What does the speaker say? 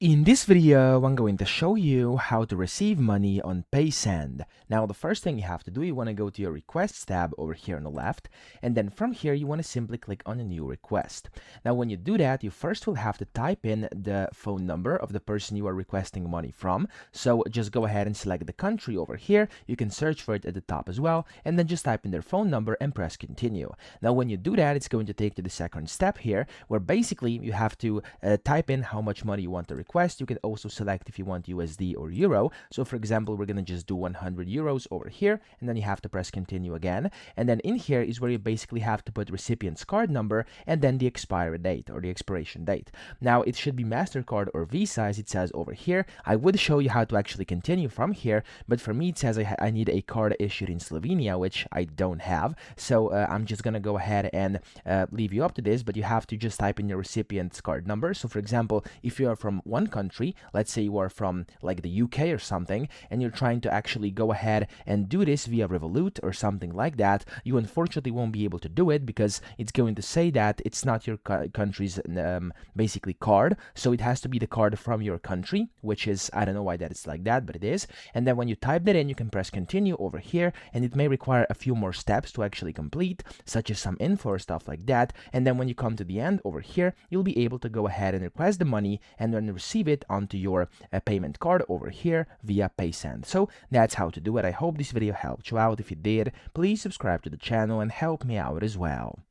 In this video, I'm going to show you how to receive money on PaySend. Now, the first thing you have to do, you want to go to your Requests tab over here on the left, and then from here, you want to simply click on a new request. Now, when you do that, you first will have to type in the phone number of the person you are requesting money from. So just go ahead and select the country over here. You can search for it at the top as well, and then just type in their phone number and press continue. Now, when you do that, it's going to take you to the second step here, where basically you have to type in how much money you want to request. You can also select if you want USD or Euro. So for example, we're going to just do 100 euros over here, and then you have to press continue again. And then in here is where you basically have to put recipient's card number and then the expiry date or the expiration date. Now it should be MasterCard or Visa, as it says over here. I would show you how to actually continue from here, but for me it says I need a card issued in Slovenia, which I don't have. So I'm just going to go ahead and leave you up to this, but you have to just type in your recipient's card number. So for example, if you are from one country, let's say you are from like the UK or something, and you're trying to actually go ahead and do this via Revolut or something like that, you unfortunately won't be able to do it because it's going to say that it's not your country's basically card. So it has to be the card from your country, which is, I don't know why that is like that, but it is. And then when you type that in, you can press continue over here, and it may require a few more steps to actually complete, such as some info or stuff like that. And then when you come to the end over here, you'll be able to go ahead and request the money and then receive it onto your payment card over here via PaySend. So that's how to do it. I hope this video helped you out. If it did, please subscribe to the channel and help me out as well.